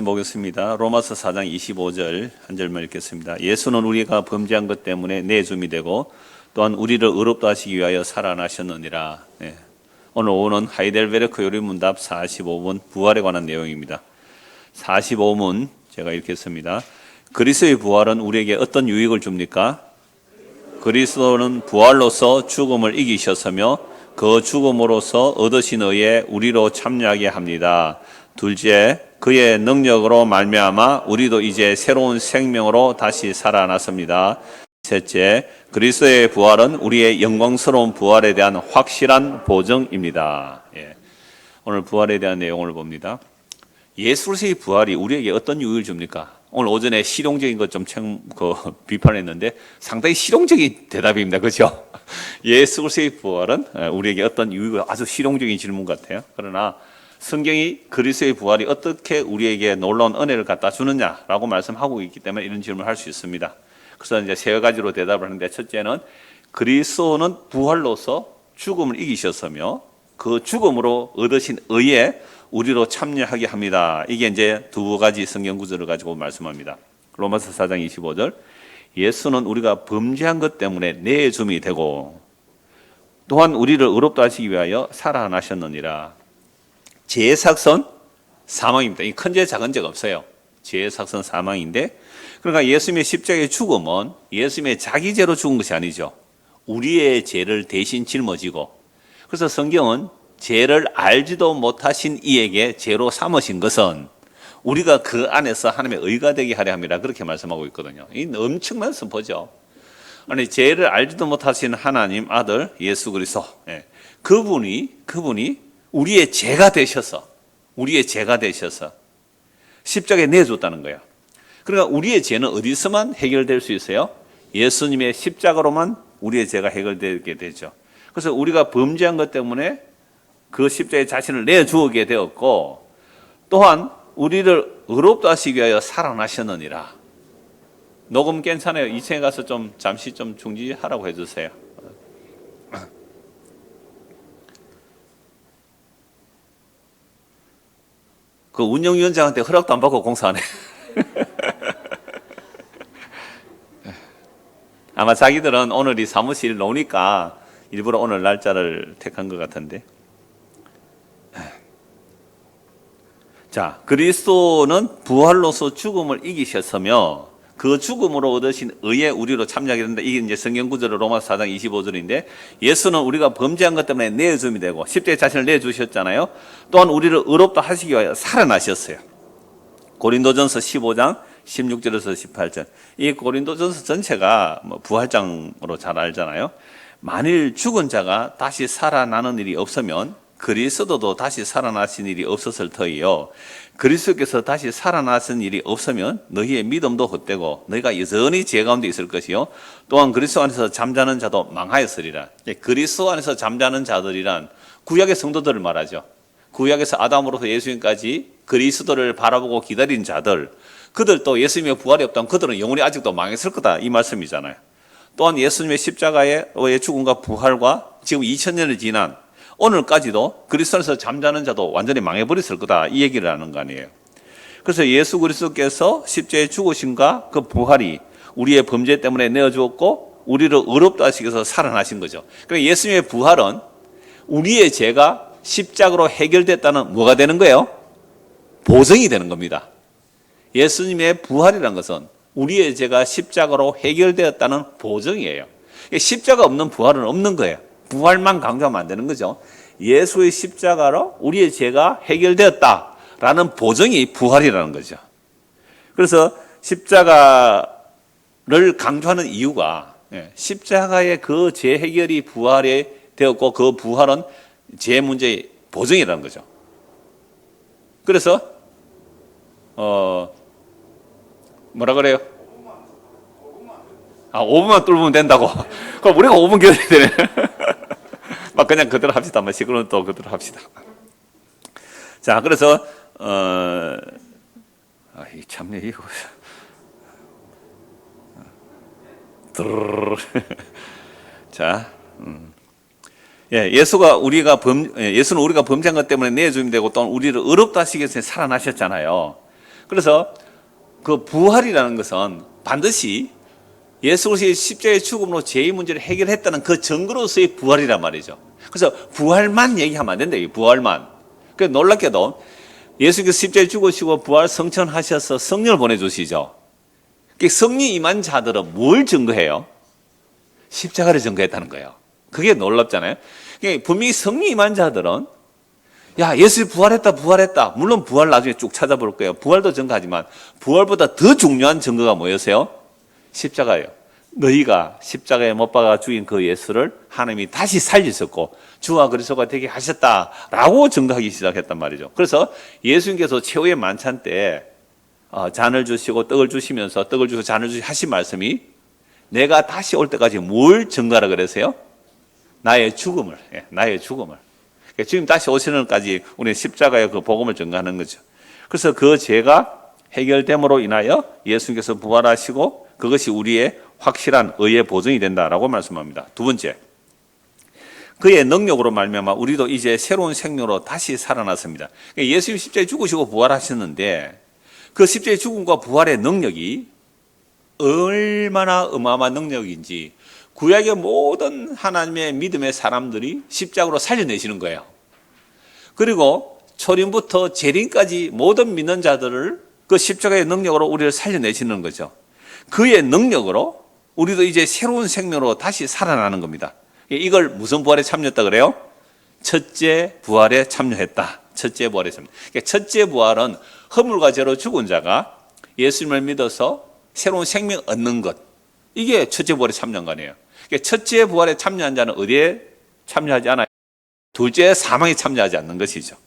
보겠습니다. 로마서 4장 25절 한 절만 읽겠습니다. 예수는 우리가 범죄한 것 때문에 내줌이 되고 또한 우리를 의롭다 하시기 위하여 살아나셨느니라. 오늘 오후는 하이델베르크 요리문답 45문 부활에 관한 내용입니다. 45문 제가 읽겠습니다. 그리스도의 부활은 우리에게 어떤 유익을 줍니까? 그리스도는 부활로서 죽음을 이기셨으며 그 죽음으로서 얻으신 의에 우리로 참여하게 합니다. 둘째, 그의 능력으로 말미암아 우리도 이제 새로운 생명으로 다시 살아났습니다. 셋째, 그리스도의 부활은 우리의 영광스러운 부활에 대한 확실한 보증입니다. 오늘 부활에 대한 내용을 봅니다. 예수 그리스도의 부활이 우리에게 어떤 유익을 줍니까? 오늘 오전에 실용적인 것 좀 비판했는데 상당히 실용적인 대답입니다. 그렇죠? 예수 그리스도의 부활은 우리에게 어떤 유익을, 아주 실용적인 질문 같아요. 그러나 성경이 그리스도의 부활이 어떻게 우리에게 놀라운 은혜를 갖다 주느냐라고 말씀하고 있기 때문에 이런 질문을 할 수 있습니다. 그래서 이제 세 가지로 대답을 하는데, 첫째는 그리스도는 부활로서 죽음을 이기셨으며 그 죽음으로 얻으신 의에 우리로 참여하게 합니다. 이게 이제 두 가지 성경 구절을 가지고 말씀합니다. 로마서 4장 25절, 예수는 우리가 범죄한 것 때문에 내줌이 되고 또한 우리를 의롭다 하시기 위하여 살아나셨느니라. 죄의 삭선 사망입니다. 이 큰 죄 작은 죄가 없어요. 죄의 삭선 사망인데, 그러니까 예수님의 십자가의 죽음은 예수님의 자기 죄로 죽은 것이 아니죠. 우리의 죄를 대신 짊어지고, 그래서 성경은 죄를 알지도 못하신 이에게 죄로 삼으신 것은 우리가 그 안에서 하나님의 의가 되게 하려 함이라, 그렇게 말씀하고 있거든요. 이 엄청난 선포죠. 아니, 죄를 알지도 못하신 하나님 아들 예수 그리스도, 그분이 우리의 죄가 되셔서 십자가에 내줬다는 거예요. 그러니까 우리의 죄는 어디서만 해결될 수 있어요? 예수님의 십자가로만 우리의 죄가 해결되게 되죠. 그래서 우리가 범죄한 것 때문에 그 십자가에 자신을 내주게 되었고, 또한 우리를 의롭다 하시기 위하여 살아나셨느니라. 녹음 괜찮아요? 2층에 가서 잠시 중지하라고 해주세요. 그 운영위원장한테 허락도 안 받고 공사하네. 아마 자기들은 오늘이 사무실 노니까 일부러 오늘 날짜를 택한 것 같은데. 자, 그리스도는 부활로서 죽음을 이기셨으며 그 죽음으로 얻으신 의에 우리로 참여하게 된다. 이게 이제 성경 구절은 로마서 4장 25절인데, 예수는 우리가 범죄한 것 때문에 내줌이 되고 십자가에 자신을 내주셨잖아요. 또한 우리를 의롭다 하시기 위하여 살아나셨어요. 고린도전서 15장 16절에서 18절. 이 고린도전서 전체가 부활장으로 잘 알잖아요. 만일 죽은 자가 다시 살아나는 일이 없으면 그리스도도 다시 살아나신 일이 없었을 터이요. 그리스도께서 다시 살아나신 일이 없으면 너희의 믿음도 헛되고 너희가 여전히 죄 가운데 있을 것이요. 또한 그리스도 안에서 잠자는 자도 망하였으리라. 그리스도 안에서 잠자는 자들이란 구약의 성도들을 말하죠. 구약에서 아담으로부터 예수님까지 그리스도를 바라보고 기다린 자들, 그들도 예수님의 부활이 없다면 그들은 영원히 아직도 망했을 거다, 이 말씀이잖아요. 또한 예수님의 십자가의 죽음과 부활과 지금 2000년을 지난 오늘까지도 그리스도 안에서 잠자는 자도 완전히 망해버렸을 거다, 이 얘기를 하는 거 아니에요. 그래서 예수 그리스도께서 십자가에 죽으심과 그 부활이 우리의 범죄 때문에 내어주었고 우리를 의롭다 하시기 위해서 살아나신 거죠. 그러니까 예수님의 부활은 우리의 죄가 십자가로 해결됐다는 뭐가 되는 거예요? 보증이 되는 겁니다. 예수님의 부활이라는 것은 우리의 죄가 십자가로 해결되었다는 보증이에요. 십자가 없는 부활은 없는 거예요. 부활만 강조하면 안 되는 거죠. 예수의 십자가로 우리의 죄가 해결되었다라는 보증이 부활이라는 거죠. 그래서 십자가를 강조하는 이유가 십자가의 그 죄 해결이 부활이 되었고 그 부활은 죄 문제의 보증이라는 거죠. 그래서 뭐라 그래요? 5분만 뚫으면 된다고. 그럼 우리가 5분 기다려야 되네. 막 그냥 그대로 합시다. 시끄러운 또 그대로 합시다. 자, 그래서 참네 이거. 자, 예수는 우리가 범죄한 것 때문에 내주임 되고 또 우리를 의롭다 하시기 위해서 살아나셨잖아요. 그래서 그 부활이라는 것은 반드시 예수 그리스도의 십자가의 죽음으로 죄의 문제를 해결했다는 그 증거로서의 부활이란 말이죠. 그래서 부활만 얘기하면 안 된다. 부활만. 그래서 놀랍게도 예수께서 십자가에 죽으시고 부활 성천하셔서 성령을 보내주시죠. 성령 임한 자들은 뭘 증거해요? 십자가를 증거했다는 거예요. 그게 놀랍잖아요. 분명히 성령 임한 자들은 야, 예수 부활했다. 물론 부활 나중에 쭉 찾아볼 거예요. 부활도 증거하지만 부활보다 더 중요한 증거가 뭐였어요? 십자가예요. 너희가 십자가에 못 박아 죽인 그 예수를 하나님이 다시 살리셨고 주와 그리스도가 되게 하셨다라고 증거하기 시작했단 말이죠. 그래서 예수님께서 최후의 만찬 때 잔을 주시고 떡을 주시면서 떡을 주시고 잔을 주시고 하신 말씀이 내가 다시 올 때까지 뭘 증거하라 그랬어요? 나의 죽음을. 지금 다시 오시는 것까지 우리는 십자가의 그 복음을 증거하는 거죠. 그래서 그 죄가 해결됨으로 인하여 예수님께서 부활하시고 그것이 우리의 확실한 의의 보증이 된다라고 말씀합니다. 두 번째, 그의 능력으로 말미암아 우리도 이제 새로운 생명으로 다시 살아났습니다. 예수님 십자가에 죽으시고 부활하셨는데 그 십자가의 죽음과 부활의 능력이 얼마나 어마어마한 능력인지 구약의 모든 하나님의 믿음의 사람들이 십자가로 살려내시는 거예요. 그리고 초림부터 재림까지 모든 믿는 자들을 그 십자가의 능력으로 우리를 살려내시는 거죠. 그의 능력으로 우리도 이제 새로운 생명으로 다시 살아나는 겁니다. 이걸 무슨 부활에 참여했다 그래요? 첫째 부활에 참여했다. 첫째 부활에 참여. 첫째 부활은 허물과 죄로 죽은 자가 예수님을 믿어서 새로운 생명 얻는 것. 이게 첫째 부활에 참여한 거 아니에요. 첫째 부활에 참여한 자는 어디에 참여하지 않아요? 둘째 사망에 참여하지 않는 것이죠.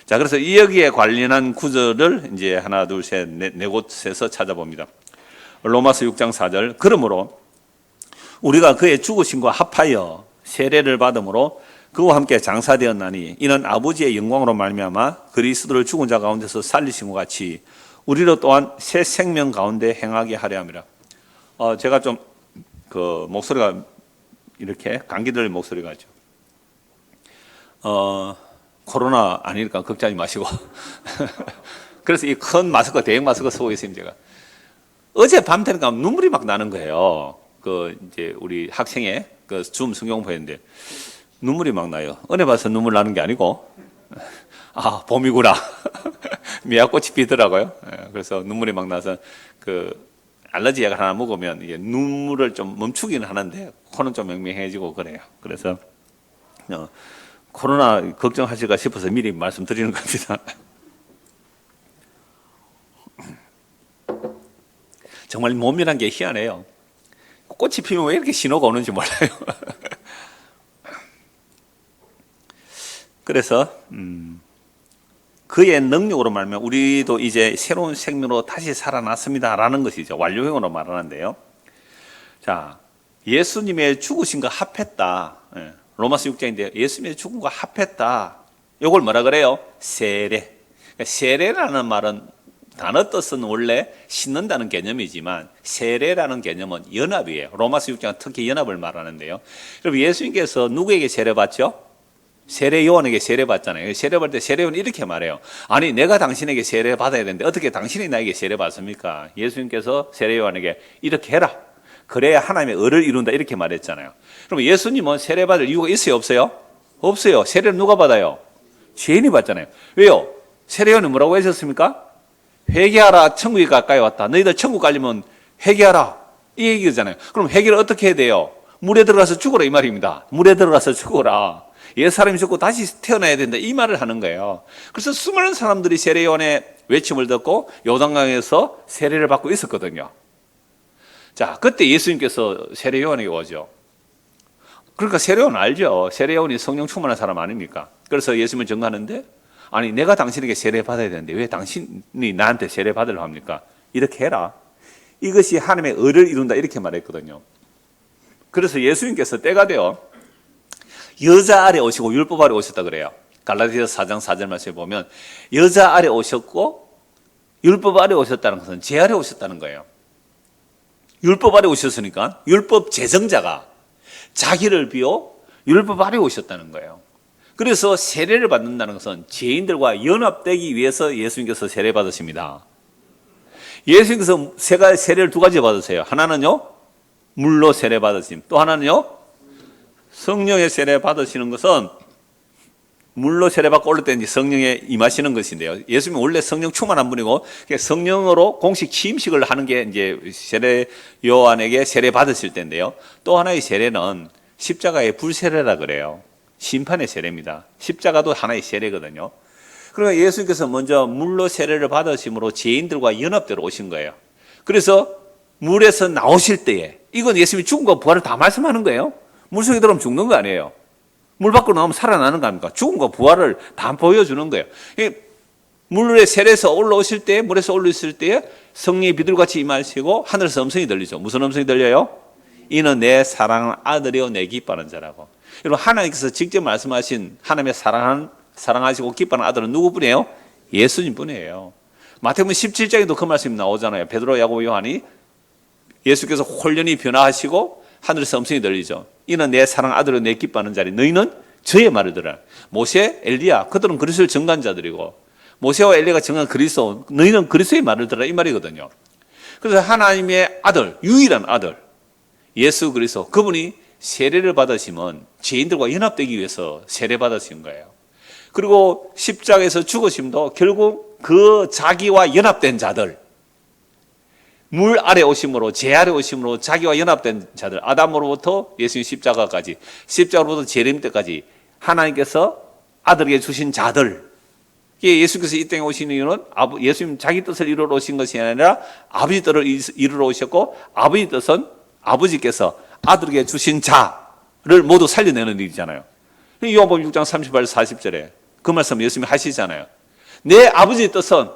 자, 그래서 여기에 관련한 구절을 이제 하나, 둘, 셋, 네 곳에서 찾아봅니다. 로마서 6장 4절. 그러므로 우리가 그의 죽으심과 합하여 세례를 받음으로 그와 함께 장사되었나니 이는 아버지의 영광으로 말미암아 그리스도를 죽은 자 가운데서 살리신 것 같이 우리로 또한 새 생명 가운데 행하게 하려 함이라. 제가 좀 그 목소리가 이렇게 감기 들릴 목소리가 죠. 코로나 아니니까 걱정하지 마시고. 그래서 이 큰 마스크, 대형 마스크 쓰고 있습니다, 제가. 어제 밤 되니까 눈물이 막 나는 거예요. 이제 우리 학생의 줌 성경보였는데 눈물이 막 나요. 은혜 봐서 눈물 나는 게 아니고, 봄이구나. 미약꽃이 피더라고요. 그래서 눈물이 막 나서 알러지 약을 하나 먹으면 이게 눈물을 좀 멈추기는 하는데 코는 좀 맹맹해지고 그래요. 그래서 코로나 걱정하실까 싶어서 미리 말씀드리는 겁니다. 정말 몸이란 게 희한해요. 꽃이 피면 왜 이렇게 신호가 오는지 몰라요. 그래서 그의 능력으로 말하면 우리도 이제 새로운 생명으로 다시 살아났습니다라는 것이죠. 완료형으로 말하는데요. 자, 예수님의 죽으심과 합했다. 로마서 6장인데 예수님의 죽음과 합했다. 이걸 뭐라 그래요? 세례. 세례라는 말은 단어 뜻은 원래 씻는다는 개념이지만 세례라는 개념은 연합이에요. 로마서 6장은 특히 연합을 말하는데요. 그럼 예수님께서 누구에게 세례 받죠? 세례 요한에게 세례 받잖아요. 세례 받을 때 세례 요한이 이렇게 말해요. 아니, 내가 당신에게 세례 받아야 되는데 어떻게 당신이 나에게 세례 받습니까? 예수님께서 세례 요한에게 이렇게 해라. 그래야 하나님의 의를 이룬다. 이렇게 말했잖아요. 그럼 예수님은 세례 받을 이유가 있어요? 없어요? 없어요. 세례를 누가 받아요? 죄인이 받잖아요. 왜요? 세례 요한이 뭐라고 하셨습니까? 회개하라. 천국이 가까이 왔다. 너희들 천국 가려면 회개하라. 이 얘기잖아요. 그럼 회개를 어떻게 해야 돼요? 물에 들어가서 죽어라 이 말입니다. 물에 들어가서 죽어라. 옛사람이 죽고 다시 태어나야 된다 이 말을 하는 거예요. 그래서 수많은 사람들이 세례 요한의 외침을 듣고 요단강에서 세례를 받고 있었거든요. 자, 그때 예수님께서 세례 요한에게 오죠. 그러니까 세례 요한 알죠. 세례 요한이 성령 충만한 사람 아닙니까? 그래서 예수님을 증거하는데 아니, 내가 당신에게 세례 받아야 되는데 왜 당신이 나한테 세례 받으려고 합니까? 이렇게 해라. 이것이 하나님의 의를 이룬다 이렇게 말했거든요. 그래서 예수님께서 때가 되어 여자 아래 오시고 율법 아래 오셨다 그래요. 갈라디아서 4장 4절 말씀에 보면 여자 아래 오셨고 율법 아래 오셨다는 것은 죄 아래 오셨다는 거예요. 율법 아래 오셨으니까 율법 제정자가 자기를 비워 율법 아래 오셨다는 거예요. 그래서 세례를 받는다는 것은 죄인들과 연합되기 위해서 예수님께서 세례 받으십니다. 예수님께서 세례를 두 가지 받으세요. 하나는요, 물로 세례 받으심. 또 하나는요, 성령의 세례 받으시는 것은 물로 세례받고 올릴 때 성령에 임하시는 것인데요. 예수님은 원래 성령 충만한 분이고 성령으로 공식 취임식을 하는 게 이제 세례 요한에게 세례 받으실 때인데요. 또 하나의 세례는 십자가의 불세례라 그래요. 심판의 세례입니다. 십자가도 하나의 세례거든요. 그러니까 예수님께서 먼저 물로 세례를 받으심으로 죄인들과 연합되러 오신 거예요. 그래서 물에서 나오실 때에 이건 예수님이 죽음과 부활을 다 말씀하는 거예요. 물속에 들어오면 죽는 거 아니에요. 물 밖으로 나오면 살아나는 거 아닙니까? 죽음과 부활을 다 보여주는 거예요. 물에 세례에서 올라오실 때, 물에서 올라오실 때에 성령이 비둘같이 임하시고 하늘에서 음성이 들리죠. 무슨 음성이 들려요? 이는 내 사랑하는 아들이요 내 기뻐하는 자라고. 여러분, 하나님께서 직접 말씀하신 하나님의 사랑하시고 기뻐하는 아들은 누구뿐이에요? 예수님 뿐이에요. 마태복음 17장에도 그 말씀이 나오잖아요. 베드로, 야고보, 요한이 예수께서 홀연히 변화하시고 하늘에서 음성이 들리죠. 이는 내 사랑 아들로 내 기뻐하는 자리. 너희는 저의 말을 들으라. 모세, 엘리야 그들은 그리스도를 증거한 자들이고 모세와 엘리야가 증거한 그리스도, 너희는 그리스도의 말을 들으라 이 말이거든요. 그래서 하나님의 아들, 유일한 아들 예수 그리스도, 그분이 세례를 받으시면 죄인들과 연합되기 위해서 세례 받으신 거예요. 그리고 십자가에서 죽으심도 결국 그 자기와 연합된 자들, 물 아래 오심으로, 죄 아래 오심으로 자기와 연합된 자들, 아담으로부터 예수님 십자가까지, 십자가로부터 재림 때까지 하나님께서 아들에게 주신 자들, 예수께서 이 땅에 오신 이유는 예수님 자기 뜻을 이루러 오신 것이 아니라 아버지 뜻을 이루러 오셨고, 아버지 뜻은 아버지께서 아들에게 주신 자를 모두 살려내는 일이잖아요. 요한복음 6장 38, 40절에 그 말씀 예수님이 하시잖아요. 내 아버지의 뜻은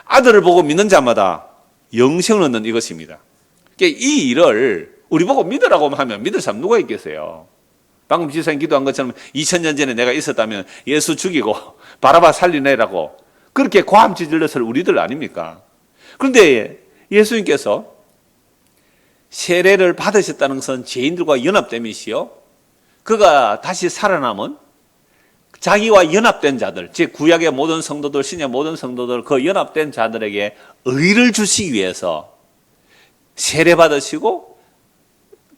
아들을 보고 믿는 자마다 영생을 얻는 이것입니다. 이 일을 우리 보고 믿으라고 하면 믿을 사람 누가 있겠어요? 방금 지사님 기도한 것처럼 2000년 전에 내가 있었다면 예수 죽이고 바라바 살리내라고 그렇게 과함치 들렸을 우리들 아닙니까? 그런데 예수님께서 세례를 받으셨다는 것은 죄인들과 연합됨이시요, 그가 다시 살아남은 자기와 연합된 자들, 즉 구약의 모든 성도들, 신약 모든 성도들, 그 연합된 자들에게 의를 주시기 위해서 세례 받으시고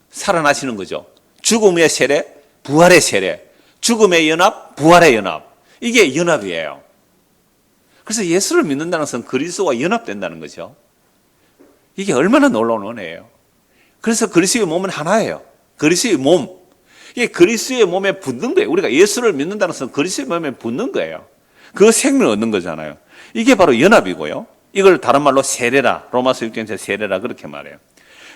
살아나시는 거죠. 죽음의 세례, 부활의 세례, 죽음의 연합, 부활의 연합, 이게 연합이에요. 그래서 예수를 믿는다는 것은 그리스도와 연합된다는 거죠. 이게 얼마나 놀라운 은혜예요. 그래서 그리스도의 몸은 하나예요. 그리스도의 몸, 이게 그리스도의 몸에 붙는 거예요. 우리가 예수를 믿는다는 것은 그리스도의 몸에 붙는 거예요. 그 생명을 얻는 거잖아요. 이게 바로 연합이고요. 이걸 다른 말로 세례라, 로마서 6장에서 세례라 그렇게 말해요.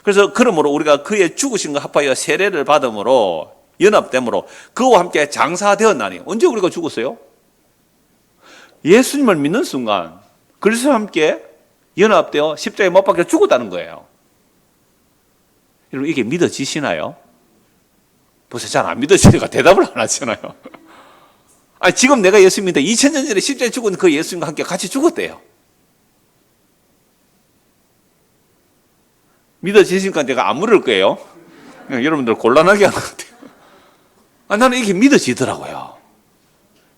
그래서 그러므로 우리가 그의 죽으신과 합하여 세례를 받음으로, 연합됨으로 그와 함께 장사되었나니. 언제 우리가 죽었어요? 예수님을 믿는 순간 그리스도와 함께 연합되어 십자가에 못 박혀 죽었다는 거예요. 여러분, 이게 믿어지시나요? 벌써 잘 안 믿어지니까 대답을 안 하잖아요. 아니, 지금 내가 예수 믿는데 2000년 전에 십자가에 죽은 그 예수님과 함께 같이 죽었대요. 믿어지시니까 내가 안 물을 거예요. 여러분들 곤란하게 하는 것 같아요. 나는 이게 믿어지더라고요.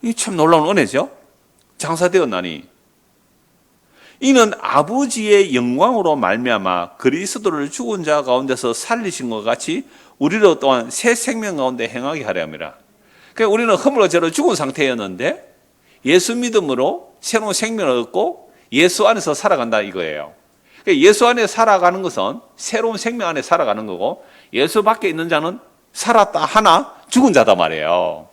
이게 참 놀라운 은혜죠. 장사되었나니 이는 아버지의 영광으로 말미암아 그리스도를 죽은 자 가운데서 살리신 것 같이 우리로 또한 새 생명 가운데 행하게 하려 함이라. 그러니까 우리는 허물과 죄로 죽은 상태였는데 예수 믿음으로 새로운 생명을 얻고 예수 안에서 살아간다 이거예요. 그러니까 예수 안에 살아가는 것은 새로운 생명 안에 살아가는 거고, 예수 밖에 있는 자는 살았다 하나 죽은 자다 말이에요.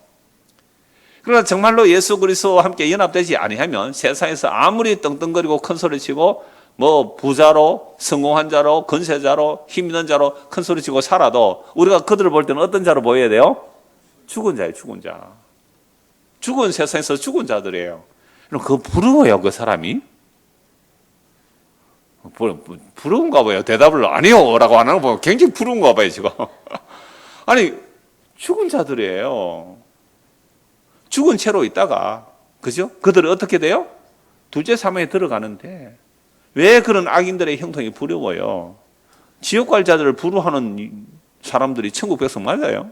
그러나 정말로 예수 그리스도와 함께 연합되지 아니하면 세상에서 아무리 떵떵거리고 큰 소리치고 뭐 부자로, 성공한 자로, 건세자로, 힘 있는 자로 큰 소리치고 살아도 우리가 그들을 볼 때는 어떤 자로 보여야 돼요? 죽은 자예요. 죽은 자. 죽은 세상에서 죽은 자들이에요. 그럼 그거 부러워요, 그 사람이? 부러운가 봐요. 대답을 아니요 라고 안 하는 거 보면 굉장히 부러운가 봐요, 지금. 아니, 죽은 자들이에요. 죽은 채로 있다가, 그죠? 그들은 어떻게 돼요? 둘째 사망에 들어가는데 왜 그런 악인들의 형통이 부러워요? 지옥 갈 자들을 부러워하는 사람들이 천국 백성 맞아요?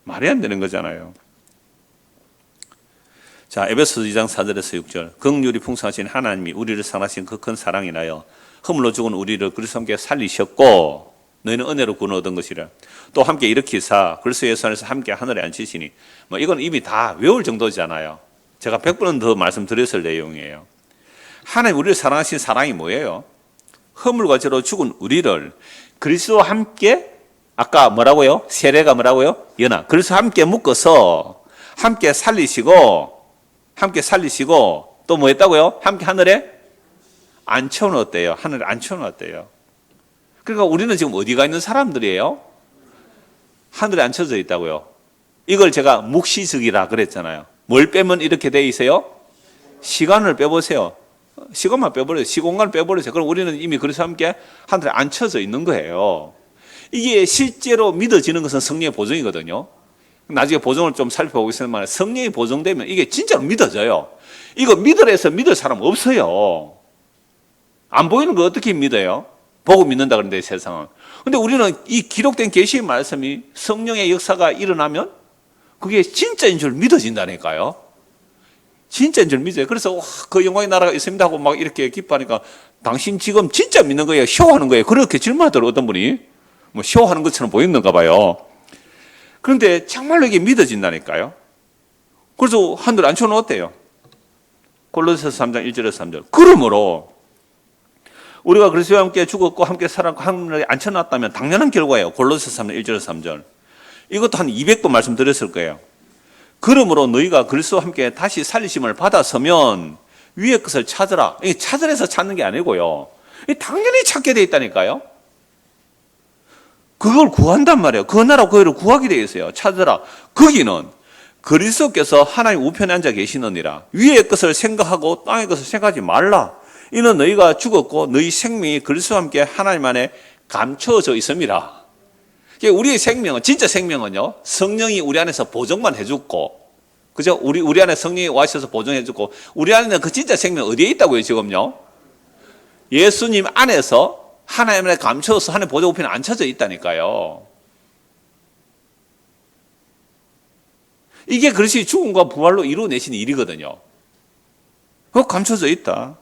말이 안 되는 거잖아요. 자, 에베소서 2장 4절에서 6절. 긍휼이 풍성하신 하나님이 우리를 사랑하신 그 큰 사랑이 나여 허물로 죽은 우리를 그리스도와 함께 살리셨고 너희는 은혜로 구원 얻은 것이라. 또 함께 일으키사 그리스도 예수 안에서 함께 하늘에 앉히시니. 뭐 이건 이미 다 외울 정도잖아요. 제가 100번은 더 말씀드렸을 내용이에요. 하나님 우리를 사랑하신 사랑이 뭐예요? 허물과 죄로 죽은 우리를 그리스도와 함께 아까 뭐라고요? 세례가 뭐라고요? 연합. 그래서 함께 묶어서 함께 살리시고 또 뭐 했다고요? 함께 하늘에 앉혀놓았대요. 하늘에 앉혀놓았대요. 그러니까 우리는 지금 어디가 있는 사람들이에요? 하늘에 앉혀져 있다고요. 이걸 제가 묵시적이라 그랬잖아요. 뭘 빼면 이렇게 돼 있어요? 시간을 빼보세요. 시간만 빼버려요. 시공간을 빼버리세요. 그럼 우리는 이미 그래서 함께 하늘에 앉혀져 있는 거예요. 이게 실제로 믿어지는 것은 성령의 보증이거든요. 나중에 보증을 좀 살펴보겠습니다만 성령이 보증되면 이게 진짜로 믿어져요. 이거 믿으라 해서 믿을 사람 없어요. 안 보이는 거 어떻게 믿어요? 보고 믿는다 그러는데 세상은. 근데 우리는 이 기록된 계시의 말씀이 성령의 역사가 일어나면 그게 진짜인 줄 믿어진다니까요. 진짜인 줄 믿어요. 그래서 그 영광의 나라가 있습니다 하고 막 이렇게 기뻐하니까 당신 지금 진짜 믿는 거예요? 쇼하는 거예요? 그렇게 질문하더라고요. 어떤 분이. 뭐 쇼하는 것처럼 보이는가 봐요. 그런데 정말로 이게 믿어진다니까요. 그래서 하늘에 앉혀놓았대요. 골로새서 3장 1절에서 3절. 그러므로 우리가 그리스도와 함께 죽었고 함께 살았고 하늘에 앉혀놨다면 당연한 결과예요. 골로새서 3장 1절에서 3절. 이것도 한 200번 말씀드렸을 거예요. 그러므로 너희가 그리스도와 함께 다시 살리심을 받았으면 위의 것을 찾으라. 이게 찾으래서 찾는 게 아니고요. 당연히 찾게 돼 있다니까요. 그걸 구한단 말이에요. 그 나라 그 의를 구하게 되어 있어요. 찾으라. 거기는 그리스도께서 하나님 우편에 앉아 계시느니라. 위의 것을 생각하고 땅의 것을 생각하지 말라. 이는 너희가 죽었고 너희 생명이 그리스도와 함께 하나님 안에 감춰져 있습니다. 우리의 생명은 진짜 생명은요. 성령이 우리 안에서 보증만 해주고, 그죠? 우리 안에 성령이 와셔서 보증해주고, 우리 안에는 그 진짜 생명 어디에 있다고요 지금요? 예수님 안에서 하나님 안에 감춰서 하나님 보좌 우편에 앉혀져 있다니까요. 이게 그리스도의 죽음과 부활로 이루어내신 일이거든요. 그거 감춰져 있다.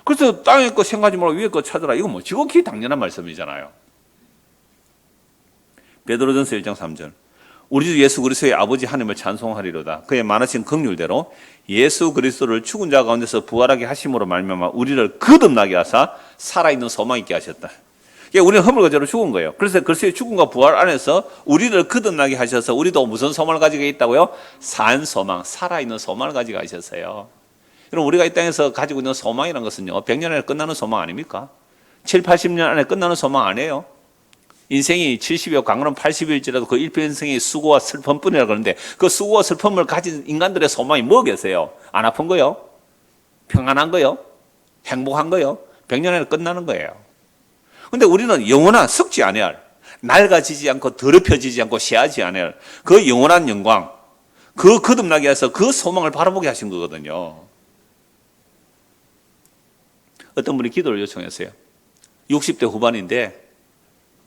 그래서 땅의 것 생각하지 말고 위의 것 찾으라. 이거 뭐 지극히 당연한 말씀이잖아요. 베드로전서 1장 3절. 우리 주 예수 그리스도의 아버지 하나님을 찬송하리로다. 그의 많으신 긍휼대로 예수 그리스도를 죽은 자 가운데서 부활하게 하심으로 말미암아 우리를 거듭나게 하사 살아있는 소망 있게 하셨다. 우리는 허물과 죄로 죽은 거예요. 그래서 그리스도의 죽음과 부활 안에서 우리를 거듭나게 하셔서 우리도 무슨 소망을 가지고 있다고요? 산 소망, 살아있는 소망을 가지고 하셨어요. 그럼 우리가 이 땅에서 가지고 있는 소망이라는 것은요, 100년 안에 끝나는 소망 아닙니까? 7, 80년 안에 끝나는 소망 아니에요? 인생이 70여 강으로는 80일지라도 그 일평생의 수고와 슬픔뿐이라 그러는데 그 수고와 슬픔을 가진 인간들의 소망이 뭐겠어요? 안 아픈 거요? 평안한 거요? 행복한 거요? 100년 안에 끝나는 거예요. 근데 우리는 영원한 썩지 아니할, 낡아지지 않고 더럽혀지지 않고 쇠하지 아니할 그 영원한 영광, 그 거듭나게 해서 그 소망을 바라보게 하신 거거든요. 어떤 분이 기도를 요청했어요. 60대 후반인데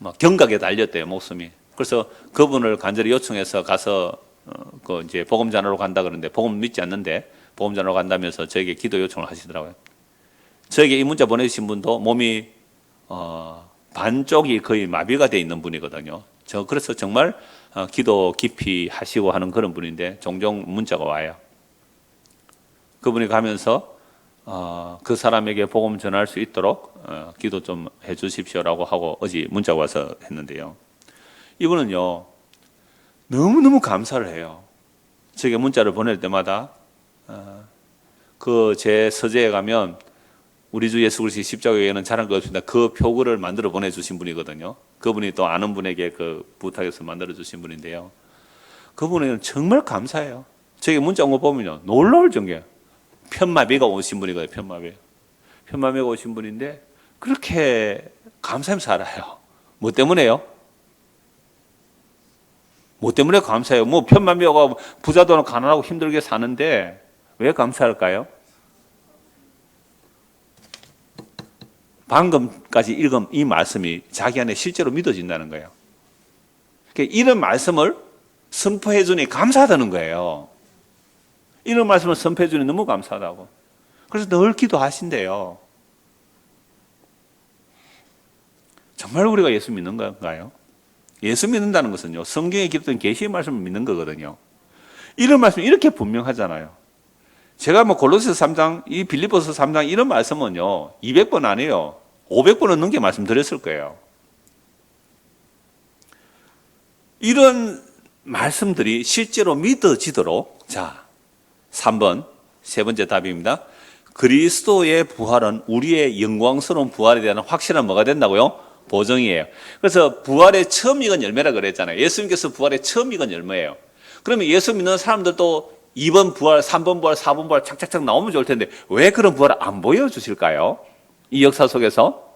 막 경각에 달렸대요, 목숨이. 그래서 그분을 간절히 요청해서 가서 그 이제 복음 전하러 간다 그러는데 복음 믿지 않는데 복음 전하러 간다면서 저에게 기도 요청을 하시더라고요. 저에게 이 문자 보내주신 분도 몸이 반쪽이 거의 마비가 돼 있는 분이거든요. 그래서 정말 기도 깊이 하시고 하는 그런 분인데 종종 문자가 와요. 그분이 가면서 그 사람에게 복음 전할 수 있도록 기도 좀 해주십시오라고 하고 어제 문자가 와서 했는데요. 이분은요, 너무너무 감사를 해요. 제게 문자를 보낼 때마다 그 제 서재에 가면 우리 주 예수 그리스도의 십자가에는 잘한 거 없습니다. 그 표구를 만들어 보내주신 분이거든요. 그분이 또 아는 분에게 그 부탁해서 만들어 주신 분인데요. 그분은 정말 감사해요. 제게 문자 온 거 보면요, 놀라울 정도예요. 편마비가 오신 분이거든요. 편마비가 오신 분인데 그렇게 감사하면서 살아요. 뭐 때문에요? 뭐 때문에 감사해요? 뭐 편마비가 부자도 가난하고 힘들게 사는데 왜 감사할까요? 방금까지 읽은 이 말씀이 자기 안에 실제로 믿어진다는 거예요. 그러니까 이런 말씀을 선포해 주니 감사하다는 거예요. 이런 말씀을 선포해 주니 너무 감사하다고. 그래서 늘 기도하신대요. 정말 우리가 예수 믿는 건가요? 예수 믿는다는 것은요, 성경에 기록된 계시의 말씀을 믿는 거거든요. 이런 말씀 이렇게 분명하잖아요. 제가 뭐 골로새서 3장, 이 빌립보서 3장 이런 말씀은요, 200번 아니에요. 500번은 넘게 말씀드렸을 거예요. 이런 말씀들이 실제로 믿어지도록, 자, 3번, 세 번째 답입니다. 그리스도의 부활은 우리의 영광스러운 부활에 대한 확실한 뭐가 된다고요? 보증이에요. 그래서 부활의 처음 익은 열매라 그랬잖아요. 예수님께서 부활의 처음 익은 열매예요. 그러면 예수 믿는 사람들도 2번 부활, 3번 부활, 4번 부활 착착착 나오면 좋을 텐데 왜 그런 부활을 안 보여주실까요? 이 역사 속에서?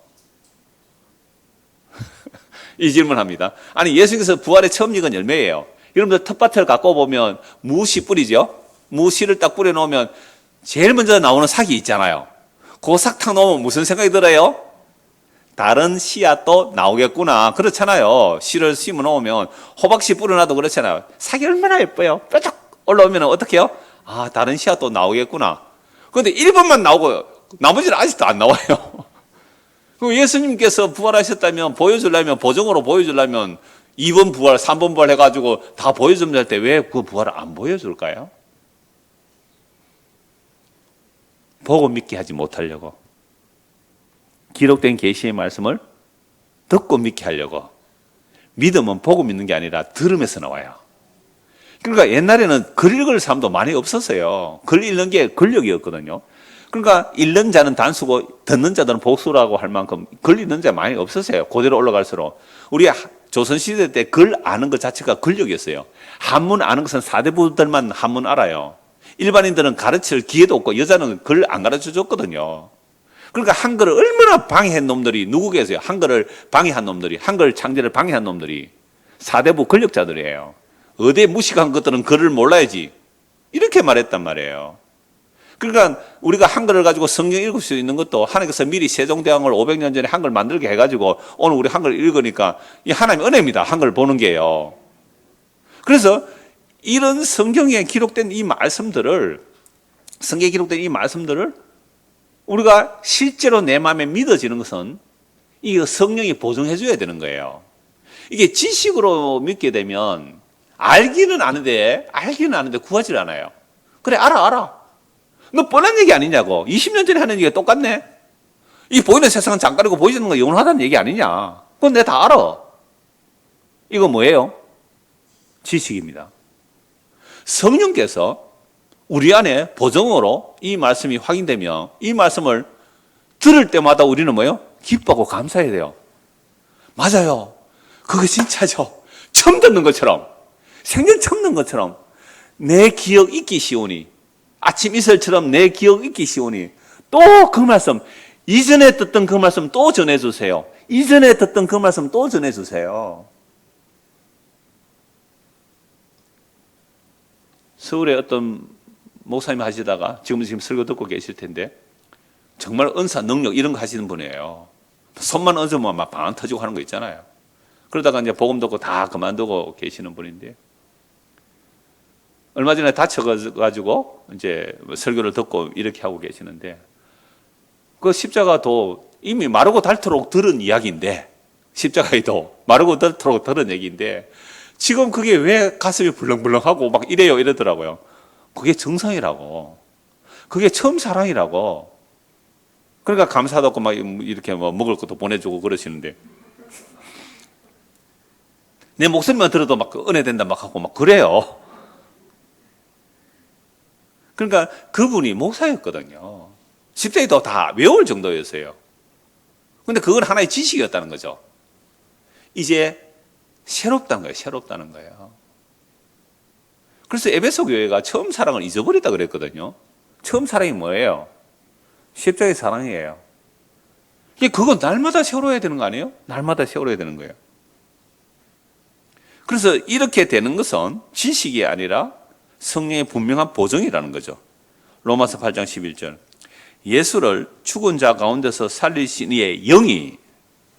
이 질문합니다. 아니, 예수님께서 부활의 처음 익은 열매예요. 여러분들 텃밭을 갖고 보면 무씨 뿌리죠? 무씨를 딱 뿌려놓으면 제일 먼저 나오는 삭이 있잖아요. 그 삭 탁 놓으면 무슨 생각이 들어요? 다른 씨앗도 나오겠구나. 그렇잖아요. 씨를 심어 놓으면 호박씨 뿌려놔도 그렇잖아요. 삭이 얼마나 예뻐요. 뾰족 올라오면 어떻게 해요? 아, 다른 씨앗도 나오겠구나. 그런데 1번만 나오고 나머지는 아직도 안 나와요. 그럼 예수님께서 부활하셨다면 보여주려면, 보정으로 보여주려면 2번 부활, 3번 부활 해가지고 다 보여주면 될 때 왜 그 부활을 안 보여줄까요? 보고 믿게 하지 못하려고. 기록된 계시의 말씀을 듣고 믿게 하려고. 믿음은 보고 믿는 게 아니라 들으면서 나와요. 그러니까 옛날에는 글 읽을 사람도 많이 없었어요. 글 읽는 게 권력이었거든요. 그러니까 읽는 자는 단수고 듣는 자들은 복수라고 할 만큼 글 읽는 자 많이 없었어요. 고대로 올라갈수록. 우리 조선시대 때 글 아는 것 자체가 권력이었어요. 한문 아는 것은 사대부들만 한문 알아요. 일반인들은 가르칠 기회도 없고 여자는 글 안 가르쳐 줬거든요. 그러니까 한글을 얼마나 방해한 놈들이 누구 계세요? 한글을 방해한 놈들이, 한글 창제를 방해한 놈들이 사대부 권력자들이에요. 어디 무식한 것들은 글을 몰라야지. 이렇게 말했단 말이에요. 그러니까 우리가 한글을 가지고 성경 읽을 수 있는 것도 하나님께서 미리 세종대왕을 500년 전에 한글 만들게 해가지고 오늘 우리 한글 읽으니까 이 하나님의 은혜입니다. 한글 보는 게요. 그래서 이런 성경에 기록된 이 말씀들을, 성경에 기록된 이 말씀들을 우리가 실제로 내 마음에 믿어지는 것은 이 성령이 보증해 줘야 되는 거예요. 이게 지식으로 믿게 되면 알기는 아는데 구하질 않아요. 그래, 알아. 너 뻔한 얘기 아니냐고. 20년 전에 하는 얘기가 똑같네. 이 보이는 세상은 잠깐이고 보이는 건 영원하다는 얘기 아니냐. 그건 내가 다 알아. 이거 뭐예요? 지식입니다. 성령께서 우리 안에 보정으로 이 말씀이 확인되면 이 말씀을 들을 때마다 우리는 뭐예요? 기뻐하고 감사해야 돼요. 맞아요. 그거 진짜죠. 처음 듣는 것처럼, 생전 처음 듣는 것처럼 내 기억 잊기 쉬우니, 아침 이슬처럼 내 기억 잊기 쉬우니 또 그 말씀, 이전에 듣던 그 말씀 또 전해주세요. 이전에 듣던 그 말씀 또 전해주세요. 서울에 어떤 목사님 하시다가 지금 설교 듣고 계실 텐데 정말 은사, 능력 이런 거 하시는 분이에요. 손만 얹으면 막 방 터지고 하는 거 있잖아요. 그러다가 이제 복음 듣고 다 그만두고 계시는 분인데 얼마 전에 다쳐가지고 이제 설교를 듣고 이렇게 하고 계시는데 그 십자가도 이미 마르고 닳도록 들은 이야기인데 십자가에도 마르고 닳도록 들은 얘기인데 지금 그게 왜 가슴이 불렁불렁하고 막 이래요 이러더라고요. 그게 정상이라고. 그게 처음 사랑이라고. 그러니까 감사도 없고 막 이렇게 뭐 먹을 것도 보내주고 그러시는데 내 목소리만 들어도 막 은혜된다 막 하고 막 그래요. 그러니까 그분이 목사였거든요. 십자가도 다 외울 정도였어요. 근데 그건 하나의 지식이었다는 거죠. 이제 새롭다는 거예요. 새롭다는 거예요. 그래서 에베소 교회가 처음 사랑을 잊어버렸다 그랬거든요. 처음 사랑이 뭐예요? 십자가의 사랑이에요. 그건 날마다 세워야 되는 거 아니에요? 날마다 세워야 되는 거예요. 그래서 이렇게 되는 것은 지식이 아니라 성령의 분명한 보증이라는 거죠. 로마서 8장 11절. 예수를 죽은 자 가운데서 살리신 이의 영이,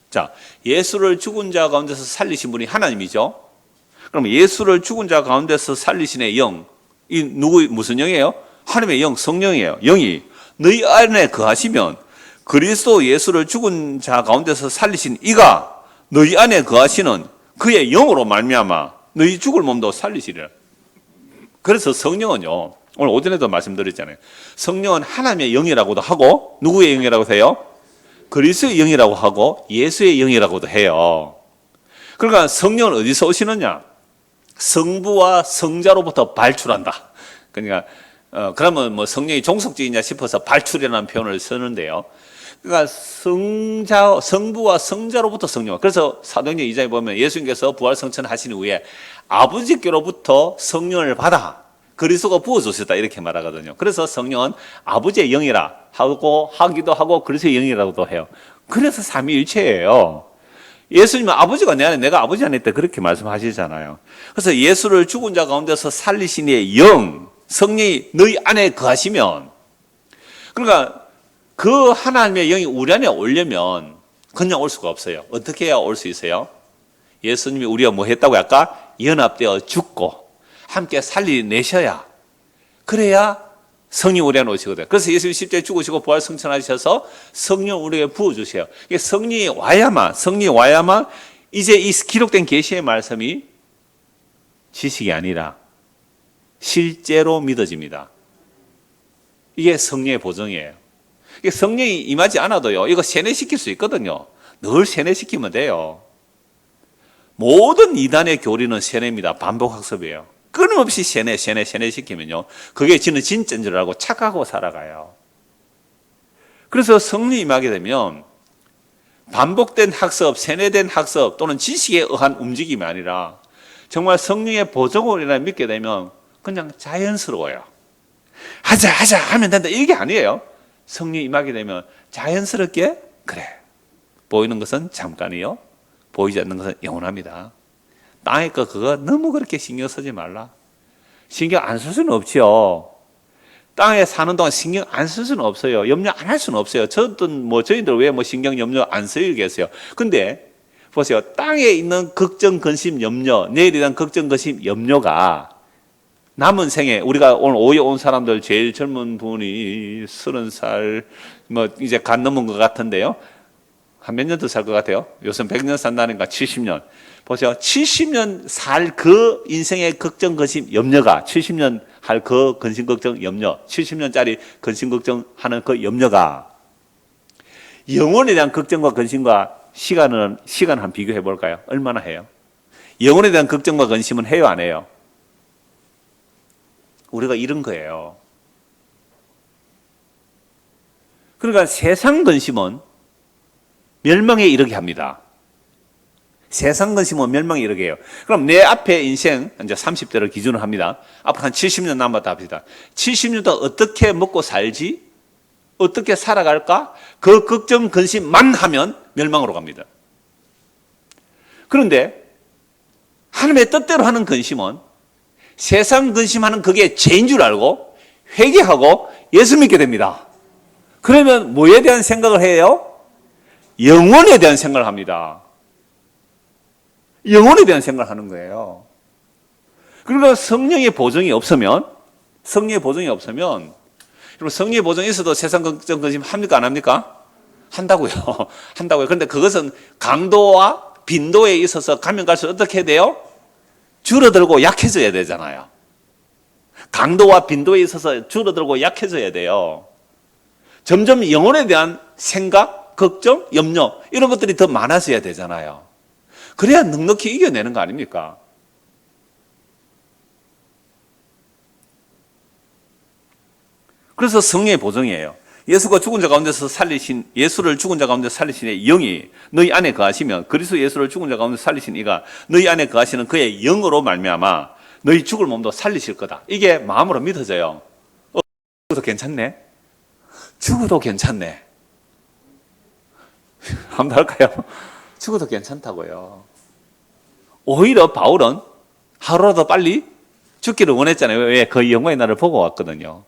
자, 예수를 죽은 자 가운데서 살리신 분이 하나님이죠. 그럼 예수를 죽은 자 가운데서 살리신 이의 영, 이 무슨 영이에요? 하나님의 영, 성령이에요. 영이 너희 안에 거하시면 그리스도 예수를 죽은 자 가운데서 살리신 이가 너희 안에 거하시는 그의 영으로 말미암아 너희 죽을 몸도 살리시리라. 그래서 성령은요, 오늘 오전에도 말씀드렸잖아요. 성령은 하나님의 영이라고도 하고 누구의 영이라고 해요? 그리스도의 영이라고 하고 예수의 영이라고도 해요. 그러니까 성령은 어디서 오시느냐? 성부와 성자로부터 발출한다. 그러니까 그러면 뭐 성령이 종속적이냐 싶어서 발출이라는 표현을 쓰는데요. 그러니까 성부와 성자로부터 성령. 그래서 사도행전 2장에 보면 예수님께서 부활성천 하신 후에 아버지께로부터 성령을 받아 그리스도가 부어주셨다 이렇게 말하거든요. 그래서 성령은 아버지의 영이라 하고 하기도 하고 그리스도의 영이라고도 해요. 그래서 삼위일체예요. 예수님은 아버지가 내 안에 내가 아버지 안에 있다 그렇게 말씀하시잖아요. 그래서 예수를 죽은 자 가운데서 살리신 이의 영, 성령이 너희 안에 거하시면, 그러니까 그 하나님의 영이 우리 안에 오려면 그냥 올 수가 없어요. 어떻게 해야 올 수 있어요? 예수님이 우리가 뭐 했다고 아까? 연합되어 죽고 함께 살리내셔야, 그래야 성령 우리 안에 오시거든요. 그래서 예수님이 십자가에 죽으시고 부활성천하셔서 성령 우리에게 부어주세요. 이게 성령이 와야만 이제 이 기록된 계시의 말씀이 지식이 아니라 실제로 믿어집니다. 이게 성령의 보증이에요. 이게 성령이 임하지 않아도요, 이거 세뇌시킬 수 있거든요. 늘 세뇌시키면 돼요. 모든 이단의 교리는 세뇌입니다. 반복학습이에요. 끊임없이 세뇌시키면요, 그게 지는 진짜인 줄 알고 착각하고 살아가요. 그래서 성령이 임하게 되면 반복된 학습, 세뇌된 학습 또는 지식에 의한 움직임이 아니라 정말 성령의 보증을 믿게 되면 그냥 자연스러워요. 하자 하면 된다 이게 아니에요. 성령이 임하게 되면 자연스럽게, 그래, 보이는 것은 잠깐이요, 보이지 않는 것은 영원합니다. 땅의 거 그거 너무 그렇게 신경 쓰지 말라. 신경 안 쓸 수는 없지요. 땅에 사는 동안 신경 안 쓸 수는 없어요. 염려 안 할 수는 없어요. 저희들 왜 신경 염려 안 쓰이겠어요. 근데 보세요. 땅에 있는 걱정, 근심, 염려, 내일에 대한 걱정, 근심, 염려가 남은 생에, 우리가 오늘 오후에 온 사람들 제일 젊은 분이 30살 뭐 이제 간 넘은 것 같은데요. 한 몇 년 더 살 것 같아요? 요즘 100년 산다니까 70년. 보세요. 70년 살 그 인생의 걱정, 근심, 염려가, 70년 할 그 근심, 걱정, 염려, 70년짜리 근심, 걱정 하는 그 염려가 영혼에 대한 걱정과 근심과 시간 한 비교해 볼까요? 얼마나 해요? 영혼에 대한 걱정과 근심은 해요, 안 해요? 우리가 이런 거예요. 그러니까 세상 근심은 멸망에 이르게 합니다. 세상 근심은 멸망에 이르게 해요. 그럼 내 앞에 인생, 이제 30대를 기준으로 합니다. 앞으로 한 70년 남았다 합시다. 70년 동안 어떻게 먹고 살지? 어떻게 살아갈까? 그 걱정, 근심만 하면 멸망으로 갑니다. 그런데 하나님의 뜻대로 하는 근심은 세상 근심하는 그게 죄인 줄 알고 회개하고 예수 믿게 됩니다. 그러면 뭐에 대한 생각을 해요? 영혼에 대한 생각을 합니다. 영혼에 대한 생각을 하는 거예요. 그러니까 성령의 보증이 없으면 여러분, 성령의 보증이 있어도 세상 걱정 근심 합니까, 안 합니까? 한다고요. 한다고요. 그런데 그것은 강도와 빈도에 있어서 가면 갈수록 어떻게 해야 돼요? 줄어들고 약해져야 되잖아요. 강도와 빈도에 있어서 줄어들고 약해져야 돼요. 점점 영혼에 대한 생각, 걱정, 염려 이런 것들이 더 많아져야 되잖아요. 그래야 넉넉히 이겨내는 거 아닙니까? 그래서 성령의 보증이에요. 예수가 죽은 자 가운데서 살리신, 예수를 죽은 자 가운데 살리신 의 영이 너희 안에 거하시면, 그리스도 예수를 죽은 자 가운데 살리신 이가 너희 안에 거하시는 그의 영으로 말미암아 너희 죽을 몸도 살리실 거다. 이게 마음으로 믿어져요. 죽어도 괜찮네. 죽어도 괜찮네. 한번 할까요? 죽어도 괜찮다고요. 오히려 바울은 하루라도 빨리 죽기를 원했잖아요. 왜? 그 영광의 날을 보고 왔거든요.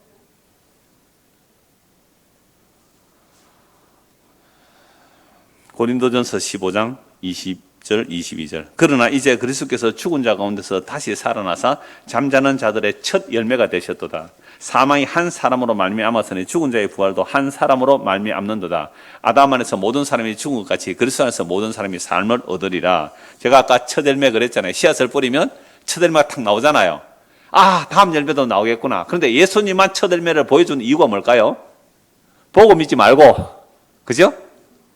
고린도전서 15장 27 절 22절. 그러나 이제 그리스도께서 죽은 자 가운데서 다시 살아나사 잠자는 자들의 첫 열매가 되셨도다. 사망이 한 사람으로 말미암았으니 죽은 자의 부활도 한 사람으로 말미암는도다. 아담 안에서 모든 사람이 죽은 것 같이 그리스도 안에서 모든 사람이 삶을 얻으리라. 제가 아까 첫 열매 그랬잖아요. 씨앗을 뿌리면 첫 열매가 탁 나오잖아요. 아, 다음 열매도 나오겠구나. 그런데 예수님만 첫 열매를 보여준 이유가 뭘까요? 보고 믿지 말고, 그죠?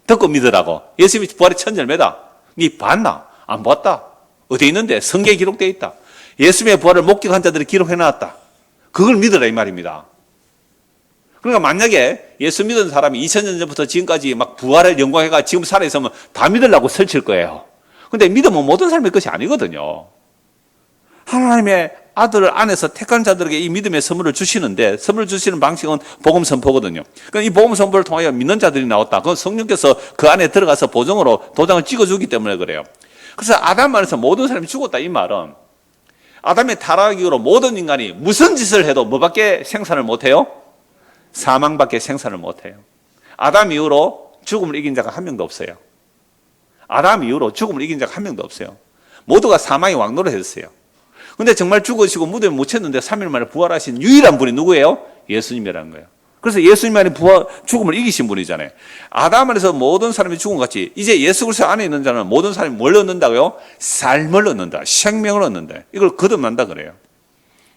듣고 믿으라고. 예수님이 부활의 첫 열매다. 니 봤나? 안 봤다. 어디 있는데? 성경에 기록되어 있다. 예수님의 부활을 목격한 자들이 기록해놨다. 그걸 믿으라 이 말입니다. 그러니까 만약에 예수 믿은 사람이 2000년 전부터 지금까지 막 부활의 영광해가 지금 살아있으면 다 믿으려고 설칠 거예요. 근데 믿으면 모든 사람의 것이 아니거든요. 하나님의 아들 안에서 택한 자들에게 이 믿음의 선물을 주시는데, 선물을 주시는 방식은 복음 선포거든요. 그러니까 이 복음 선포를 통하여 믿는 자들이 나왔다. 그건 성령께서 그 안에 들어가서 보정으로 도장을 찍어주기 때문에 그래요. 그래서 아담 안에서 모든 사람이 죽었다 이 말은, 아담의 타락 이후로 모든 인간이 무슨 짓을 해도 뭐밖에 생산을 못해요? 사망밖에 생산을 못해요. 아담 이후로 죽음을 이긴 자가 한 명도 없어요. 아담 이후로 죽음을 이긴 자가 한 명도 없어요. 모두가 사망의 왕노를 했어요. 근데 정말 죽으시고 무덤에 묻혔는데 3일 만에 부활하신 유일한 분이 누구예요? 예수님이라는 거예요. 그래서 예수님만이 죽음을 이기신 분이잖아요. 아담 안에서 모든 사람이 죽은 것 같이 이제 예수 그리스도 안에 있는 자는 모든 사람이 뭘 얻는다고요? 삶을 얻는다. 생명을 얻는다. 이걸 거듭난다 그래요.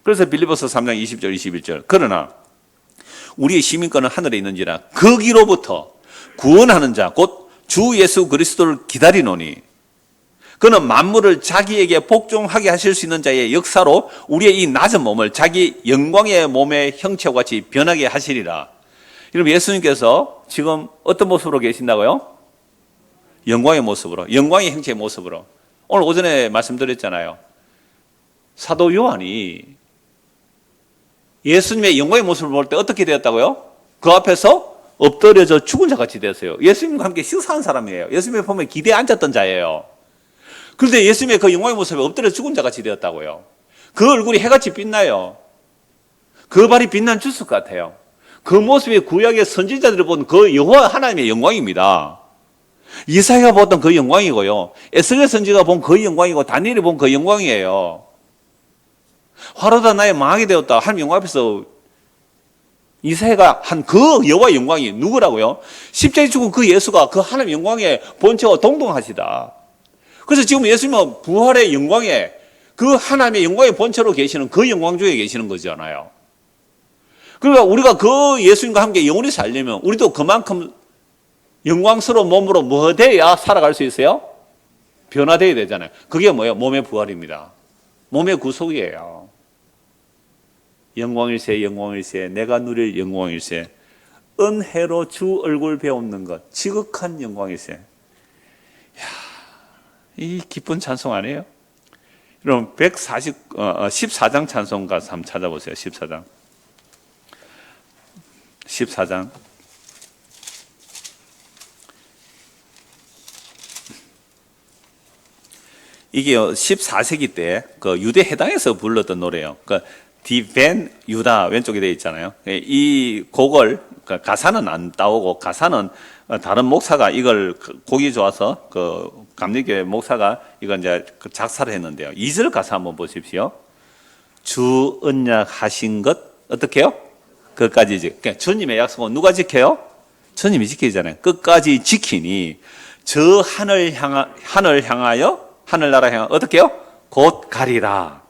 그래서 빌립보서 3장 20절 21절. 그러나 우리의 시민권은 하늘에 있는지라 거기로부터 구원하는 자 곧 주 예수 그리스도를 기다리노니 그는 만물을 자기에게 복종하게 하실 수 있는 자의 역사로 우리의 이 낮은 몸을 자기 영광의 몸의 형체와 같이 변하게 하시리라. 여러분 예수님께서 지금 어떤 모습으로 계신다고요? 영광의 모습으로, 영광의 형체의 모습으로. 오늘 오전에 말씀드렸잖아요. 사도 요한이 예수님의 영광의 모습을 볼 때 어떻게 되었다고요? 그 앞에서 엎드려져 죽은 자 같이 되었어요. 예수님과 함께 식사한 사람이에요. 예수님의 품에 기대에 앉았던 자예요. 그런데 예수님의 그 영광의 모습에 엎드려 죽은 자 같이 되었다고요. 그 얼굴이 해같이 빛나요. 그 발이 빛난 주스 같아요. 그 모습이 구약의 선지자들이 본 그 여호와 하나님의 영광입니다. 이사야가 보던 그 영광이고요. 에스겔 선지자가 본 그 영광이고 다니엘이 본 그 영광이에요. 화로다 나의 망하게 되었다. 하나님 영광 앞에서 이사야가 한 그 여호와의 영광이 누구라고요? 십자가에 죽은 그 예수가 그 하나님 영광의 본체와 동등하시다. 그래서 지금 예수님은 부활의 영광에 그 하나님의 영광의 본체로 계시는 그 영광 중에 계시는 거잖아요. 그러니까 우리가 그 예수님과 함께 영원히 살려면 우리도 그만큼 영광스러운 몸으로 뭐 돼야 살아갈 수 있어요? 변화되어야 되잖아요. 그게 뭐예요? 몸의 부활입니다. 몸의 구속이에요. 영광일세 영광일세 내가 누릴 영광일세 은혜로 주 얼굴 배우는 것 지극한 영광일세. 이 기쁜 찬송 아니에요? 여러분 14장 찬송 가서 한번 찾아보세요. 14장 이게 14세기 때 그 유대 해당에서 불렀던 노래예요. 그 디벤 유다 왼쪽에 되어 있잖아요. 이 곡을 가사는 안 따오고 가사는 다른 목사가 이걸 곡이 좋아서 그 감리교회 목사가 이걸 이제 작사를 했는데요. 2절 가사 한번 보십시오. 주 언약하신 것 어떻게 해요? 끝까지 그러니까 주님의 약속은 누가 지켜요? 주님이 지키잖아요. 끝까지 지키니 저 하늘나라 향하여 어떻게 해요? 곧 가리라.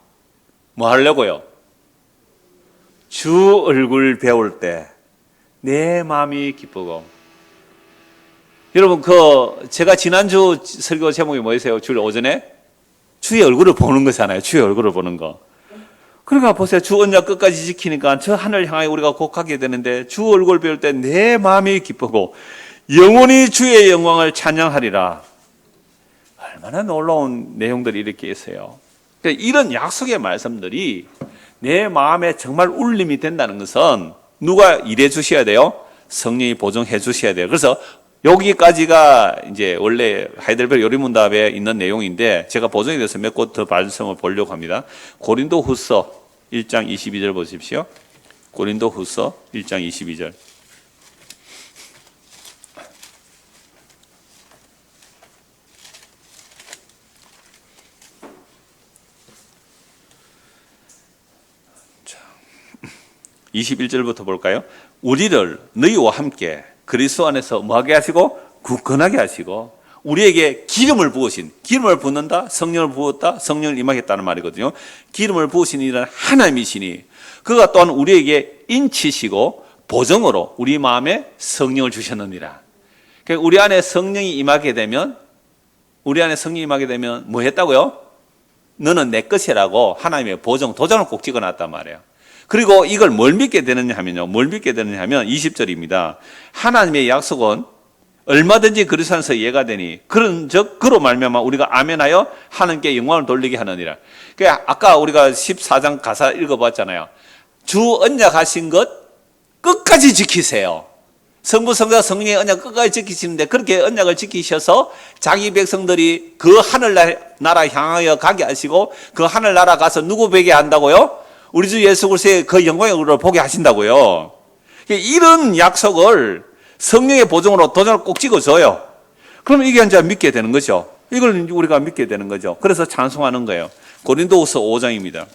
뭐 하려고요? 주 얼굴 배울 때 내 마음이 기쁘고. 여러분 제가 지난주 설교 제목이 뭐였어요? 주일 오전에? 주의 얼굴을 보는 거잖아요. 주의 얼굴을 보는 거. 그러니까 보세요. 주 언약 끝까지 지키니까 저 하늘 향하여 우리가 곧 가게 되는데 주 얼굴 배울 때 내 마음이 기쁘고 영원히 주의 영광을 찬양하리라. 얼마나 놀라운 내용들이 이렇게 있어요. 그러니까 이런 약속의 말씀들이 내 마음에 정말 울림이 된다는 것은 누가 일해 주셔야 돼요? 성령이 보증해 주셔야 돼요. 그래서 여기까지가 이제 원래 하이델베르 요리문답에 있는 내용인데 제가 보증에 대해서 몇 곳 더 말씀을 보려고 합니다. 고린도 후서 1장 22절 보십시오. 고린도 후서 1장 22절. 21절부터 볼까요? 우리를 너희와 함께 그리스도 안에서 뭐하게 하시고 굳건하게 하시고 우리에게 기름을 부으신, 기름을 붓는다, 성령을 부었다, 성령을 임하겠다는 말이거든요. 기름을 부으신 이는 하나님이시니 그가 또한 우리에게 인치시고 보정으로 우리 마음에 성령을 주셨느니라. 그러니까 우리 안에 성령이 임하게 되면 뭐 했다고요? 너는 내 것이라고 하나님의 보정, 도장을 꼭 찍어놨단 말이에요. 그리고 이걸 뭘 믿게 되느냐 하면요. 뭘 믿게 되느냐 하면 20절입니다. 하나님의 약속은 얼마든지 그리스도 안에서 예가 되니 그런즉 그로 말미암아 우리가 아멘하여 하나님께 영광을 돌리게 하느니라. 그러니까 아까 우리가 14장 가사 읽어봤잖아요. 주 언약하신 것 끝까지 지키세요. 성부, 성자, 성령의 언약 끝까지 지키시는데 그렇게 언약을 지키셔서 자기 백성들이 그 하늘나라 향하여 가게 하시고 그 하늘나라 가서 누구 뵈게 한다고요? 우리 주 예수 그리스도의 그 영광의 얼굴을 보게 하신다고요. 이런 약속을 성령의 보증으로 도장을 꼭 찍어줘요. 그러면 이게 이제 믿게 되는 거죠. 이걸 우리가 믿게 되는 거죠. 그래서 찬송하는 거예요. 고린도후서 5장입니다.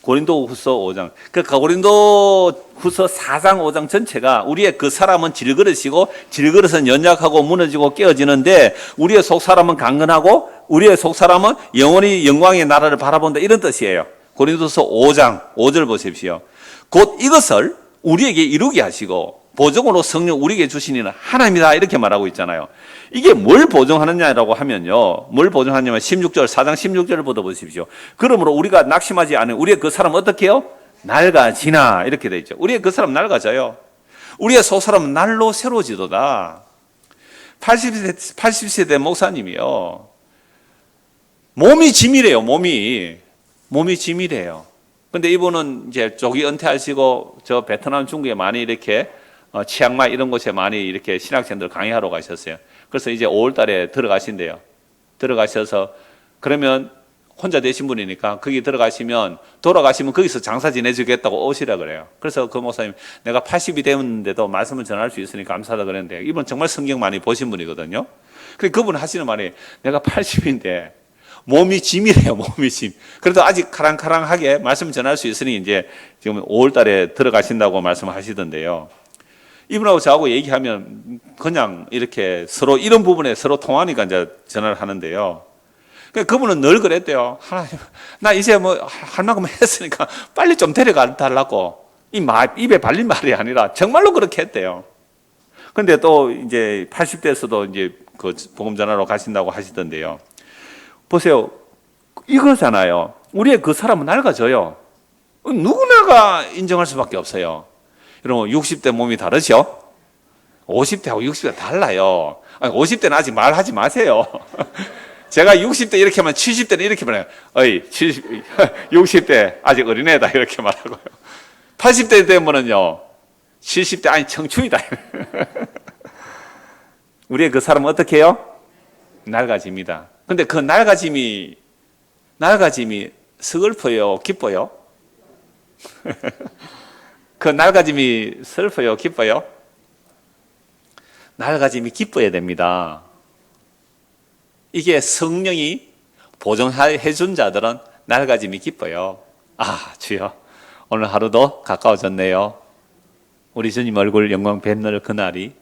고린도후서 5장. 그러니까 고린도후서 4장 5장 전체가 우리의 그 사람은 질그릇이고 질그릇은 연약하고 무너지고 깨어지는데 우리의 속 사람은 강건하고 우리의 속 사람은 영원히 영광의 나라를 바라본다 이런 뜻이에요. 고린도후서 5장 5절 보십시오. 곧 이것을 우리에게 이루게 하시고 보증으로 성령 우리에게 주시니는 하나님이다 이렇게 말하고 있잖아요. 이게 뭘 보증하느냐라고 하면요. 뭘 보증하냐면 16절 4장 16절을 보다 보십시오. 그러므로 우리가 낙심하지 않은 우리의 그 사람 어떻게 해요? 낡아지나 이렇게 돼 있죠. 우리의 그 사람 낡아져요. 우리의 속 사람은 날로 새로워지도다. 80세대 목사님이요. 몸이 짐이래요. 몸이 짐이래요. 근데 이분은 이제 조기 은퇴하시고 저 베트남 중국에 많이 이렇게 치앙마이 이런 곳에 많이 이렇게 신학생들 강의하러 가셨어요. 그래서 이제 5월 달에 들어가신대요. 들어가셔서 그러면 혼자 되신 분이니까 거기 들어가시면 돌아가시면 거기서 장사 지내주겠다고 오시라 그래요. 그래서 그 목사님 내가 80이 되었는데도 말씀을 전할 수 있으니 감사하다 그랬는데 이분 정말 성경 많이 보신 분이거든요. 그래서 그분 하시는 말이 내가 80인데 몸이 짐이래요. 몸이 짐. 그래도 아직 카랑카랑하게 말씀 전할 수 있으니 이제 지금 5월 달에 들어가신다고 말씀하시던데요. 이분하고 저하고 얘기하면 그냥 이렇게 서로 이런 부분에 서로 통하니까 이제 전화를 하는데요. 그분은 늘 그랬대요. 하나님, 나 이제 뭐 할 만큼 했으니까 빨리 좀 데려가 달라고. 입에 발린 말이 아니라 정말로 그렇게 했대요. 근데 또 이제 80대에서도 이제 그 복음 전하러 가신다고 하시던데요. 보세요. 이거잖아요. 우리의 그 사람은 낡아져요. 누구나가 인정할 수밖에 없어요. 여러분 60대 몸이 다르죠? 50대하고 60대 달라요. 50대는 아직 말하지 마세요. 제가 60대 이렇게 하면 70대는 이렇게 말해요. 60대 아직 어린애다 이렇게 말하고요. 80대 되면은요. 70대 아니 청춘이다. 우리의 그 사람은 어떻게 해요? 낡아집니다. 근데 그 낡아짐이 슬퍼요, 기뻐요? 그 낡아짐이 슬퍼요, 기뻐요? 낡아짐이 기뻐야 됩니다. 이게 성령이 보정해 준 자들은 낡아짐이 기뻐요. 아, 주여, 오늘 하루도 가까워졌네요. 우리 주님 얼굴 영광 뵙는 그날이.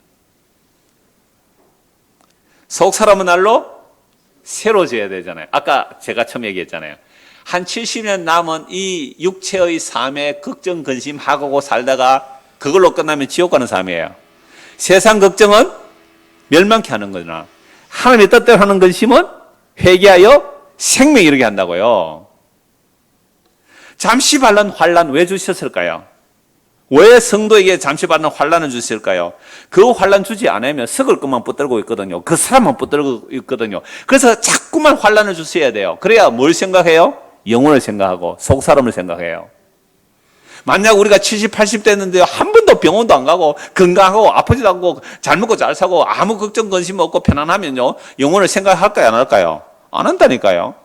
속 사람은 날로 새로워져야 되잖아요. 아까 제가 처음 얘기했잖아요. 한 70년 남은 이 육체의 삶에 걱정, 근심하고 살다가 그걸로 끝나면 지옥 가는 삶이에요. 세상 걱정은 멸망케 하는 거나 하나님의 뜻대로 하는 근심은 회개하여 생명 이르게 한다고요. 잠시 받는 환난 왜 주셨을까요? 왜 성도에게 잠시 받는 환난을 주실까요? 그 환난 주지 않으면 썩을 것만 붙들고 있거든요. 그 사람만 붙들고 있거든요. 그래서 자꾸만 환난을 주셔야 돼요. 그래야 뭘 생각해요? 영혼을 생각하고 속 사람을 생각해요. 만약 우리가 70, 80대 했는데 한 번도 병원도 안 가고 건강하고 아프지도 않고 잘 먹고 잘 사고 아무 걱정 근심 없고 편안하면요. 영혼을 생각할까요? 안 할까요? 안 한다니까요.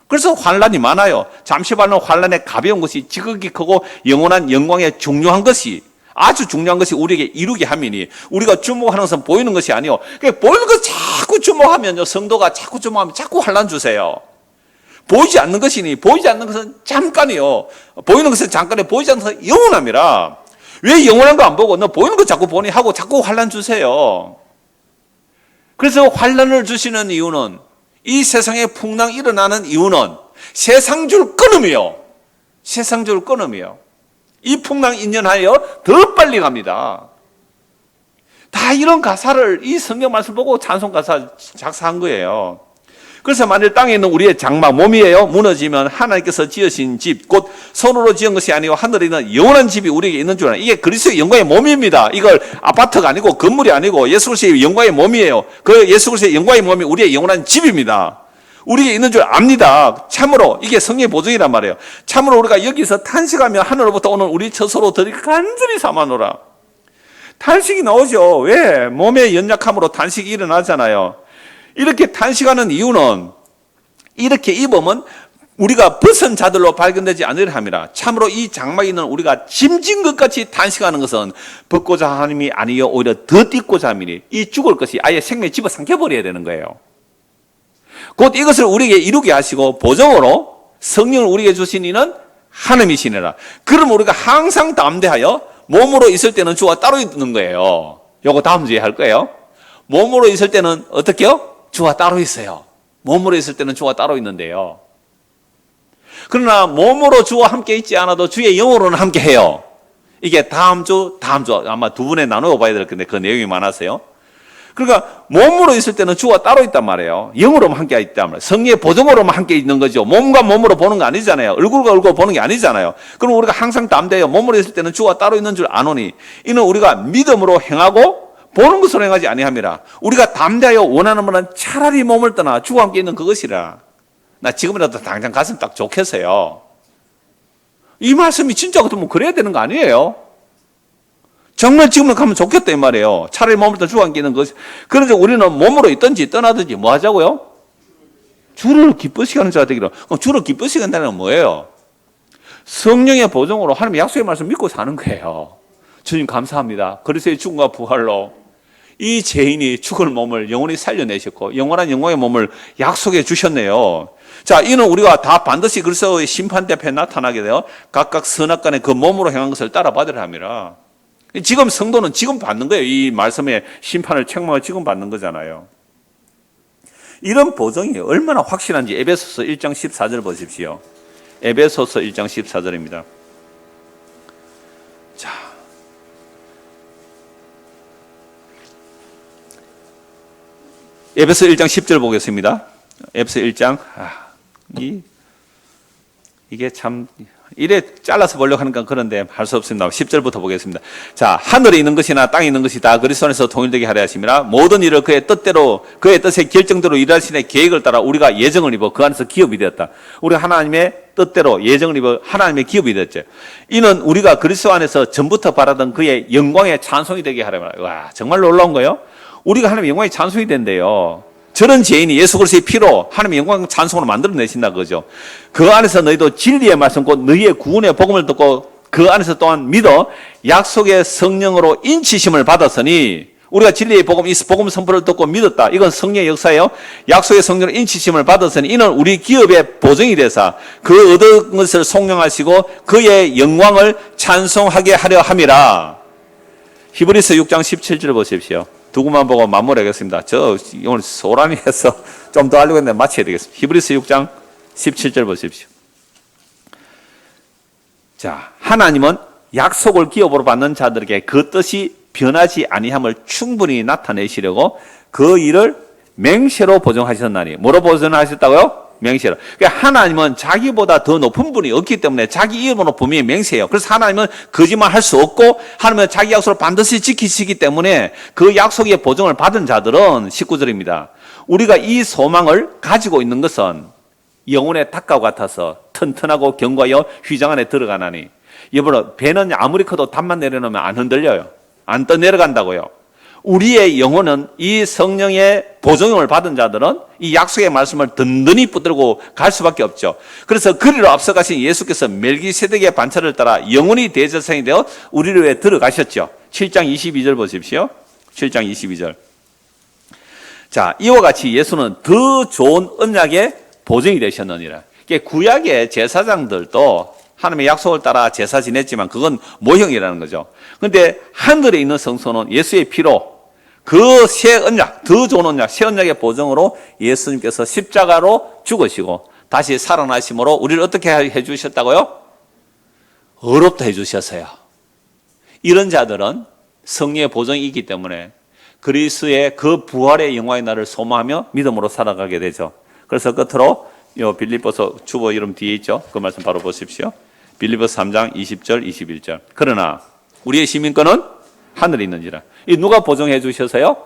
그래서 환난이 많아요. 잠시 받는 환난의 가벼운 것이 지극히 크고 영원한 영광의 중요한 것이 아주 중요한 것이 우리에게 이루게 하면이 우리가 주목하는 것은 보이는 것이 아니요. 보이는 것 자꾸 주목하면요. 성도가 자꾸 주목하면 자꾸 환난 주세요. 보이지 않는 것이니 보이지 않는 것은 잠깐이요. 보이는 것은 잠깐에 보이지 않는 것은 영원함이라. 왜 영원한 거 안 보고 너 보이는 거 자꾸 보니 하고 자꾸 환난 주세요. 그래서 환난을 주시는 이유는 이 세상에 풍랑 일어나는 이유는 세상줄 끊음이요. 세상줄 끊음이요. 이 풍랑 인연하여 더 빨리 갑니다. 다 이런 가사를 이 성경 말씀 보고 찬송 가사 작사한 거예요. 그래서 만일 땅에 있는 우리의 장막 몸이에요 무너지면 하나님께서 지으신 집 곧 손으로 지은 것이 아니고 하늘에 있는 영원한 집이 우리에게 있는 줄 알아요. 이게 그리스도의 영광의 몸입니다. 이걸 아파트가 아니고 건물이 아니고 예수 그리스도의 영광의 몸이에요. 그 예수 그리스도의 영광의 몸이 우리의 영원한 집입니다. 우리에게 있는 줄 압니다. 참으로 이게 성령의 보증이란 말이에요. 참으로 우리가 여기서 탄식하며 하늘로부터 오는 우리 처소로 간절히 삼아노라. 탄식이 나오죠. 왜? 몸의 연약함으로 탄식이 일어나잖아요. 이렇게 탄식하는 이유는 이렇게 입으면 우리가 벗은 자들로 발견되지 않으려 함이라. 참으로 이 장막에 있는 우리가 짐진 것 같이 탄식하는 것은 벗고자 함이 아니요 오히려 더 띠고자 함이니 이 죽을 것이 아예 생명에 집어삼켜버려야 되는 거예요. 곧 이것을 우리에게 이루게 하시고 보정으로 성령을 우리에게 주신 이는 하나님이시니라. 그럼 우리가 항상 담대하여 몸으로 있을 때는 주와 따로 있는 거예요. 요거 다음 주에 할 거예요. 몸으로 있을 때는 어떻게요? 주와 따로 있어요. 몸으로 있을 때는 주와 따로 있는데요. 그러나 몸으로 주와 함께 있지 않아도 주의 영으로는 함께 해요. 이게 다음 주 아마 두 분에 나누어 봐야 될 건데 그 내용이 많아서요. 그러니까 몸으로 있을 때는 주와 따로 있단 말이에요. 영으로만 함께 있단 말이에요. 성령의 보정으로만 함께 있는 거죠. 몸과 몸으로 보는 거 아니잖아요. 얼굴과 얼굴 보는 게 아니잖아요. 그럼 우리가 항상 담대해요. 몸으로 있을 때는 주와 따로 있는 줄 아노니 이는 우리가 믿음으로 행하고 보는 것으로 행하지 아니함이라. 우리가 담대하여 원하는 분은 차라리 몸을 떠나 주와 함께 있는 그것이라. 나 지금이라도 당장 갔으면 딱 좋겠어요. 이 말씀이 진짜 같으면 그래야 되는 거 아니에요? 정말 지금은 가면 좋겠다 이 말이에요. 차라리 몸을 떠나 주와 함께 있는 것이. 그래서 우리는 몸으로 있든지 떠나든지 뭐 하자고요? 주를 기쁘시게 하는 자가 되기로. 그럼 주를 기쁘시게 한다는 건 뭐예요? 성령의 보증으로 하나님의 약속의 말씀 믿고 사는 거예요. 주님 감사합니다. 그리스도의 죽음과 부활로 이 죄인이 죽을 몸을 영원히 살려내셨고 영원한 영광의 몸을 약속해 주셨네요. 자, 이는 우리가 다 반드시 그리스도의 심판대 앞에 나타나게 되어 각각 선악간에 그 몸으로 행한 것을 따라 받으려 함이라. 지금 성도는 지금 받는 거예요. 이 말씀의 심판을 책망을 지금 받는 거잖아요. 이런 보증이 얼마나 확실한지 에베소서 1장 14절 보십시오. 에베소서 1장 14절입니다. 자, 에베소 1장 10절 보겠습니다. 에베소 1장 이게 참 이래 잘라서 보려고 하니까 그런데 할 수 없습니다. 10절부터 보겠습니다. 자, 하늘에 있는 것이나 땅에 있는 것이 다 그리스도 안에서 통일되게 하려 하심이라. 모든 일을 그의 뜻대로 그의 뜻의 결정대로 일하시는 계획을 따라 우리가 예정을 입어 그 안에서 기업이 되었다. 우리가 하나님의 뜻대로 예정을 입어 하나님의 기업이 되었죠. 이는 우리가 그리스도 안에서 전부터 바라던 그의 영광의 찬송이 되게 하려면. 와, 정말 놀라운 거예요. 우리가 하나님의 영광의 찬송이 된대요. 저런 죄인이 예수 그리스도의 피로 하나님의 영광 찬송으로 만들어내신다 그죠. 그 안에서 너희도 진리의 말씀 곧 너희의 구원의 복음을 듣고 그 안에서 또한 믿어 약속의 성령으로 인치심을 받았으니 우리가 진리의 복음, 이 복음 선포를 듣고 믿었다. 이건 성령의 역사예요. 약속의 성령으로 인치심을 받았으니 이는 우리 기업의 보증이 되사 그 얻은 것을 송영하시고 그의 영광을 찬송하게 하려 함이라. 히브리서 6장 17절 보십시오. 두고만 보고 마무리하겠습니다. 저 오늘 소란이 해서 좀 더 하려고 했는데 마쳐야 되겠습니다. 히브리서 6장 17절 보십시오. 자, 하나님은 약속을 기업으로 받는 자들에게 그 뜻이 변하지 아니함을 충분히 나타내시려고 그 일을 맹세로 보증하셨나니. 뭐로 보증하셨다고요? 맹세로. 그러니까 하나님은 자기보다 더 높은 분이 없기 때문에 자기 이름으로 분명히 맹세해요. 그래서 하나님은 거짓말 할 수 없고 하나님은 자기 약속을 반드시 지키시기 때문에 그 약속의 보증을 받은 자들은 19절입니다. 우리가 이 소망을 가지고 있는 것은 영혼의 닭과 같아서 튼튼하고 견고하여 휘장 안에 들어가나니. 여러분, 배는 아무리 커도 담만 내려놓으면 안 흔들려요. 안 떠내려간다고요. 우리의 영혼은 이 성령의 보증을 받은 자들은 이 약속의 말씀을 든든히 붙들고 갈 수밖에 없죠. 그래서 그리로 앞서가신 예수께서 멜기세덱의 반차를 따라 영원히 대제사장이 되어 우리를 위해 들어가셨죠. 7장 22절 보십시오. 7장 22절. 자, 이와 같이 예수는 더 좋은 언약의 보증이 되셨느니라. 구약의 제사장들도 하나님의 약속을 따라 제사 지냈지만 그건 모형이라는 거죠. 그런데 하늘에 있는 성소는 예수의 피로 그 새 언약, 더 좋은 언약, 새 언약의 보증으로 예수님께서 십자가로 죽으시고 다시 살아나심으로 우리를 어떻게 해주셨다고요? 의롭다 해주셨어요. 이런 자들은 성령의 보증이 있기 때문에 그리스도의 그 부활의 영광의 날을 소망하며 믿음으로 살아가게 되죠. 그래서 끝으로 빌립보서 주보 이름 뒤에 있죠. 그 말씀 바로 보십시오. 빌립보서 3장 20절 21절. 그러나 우리의 시민권은 하늘에 있는지라. 이 누가 보증해 주셔서요?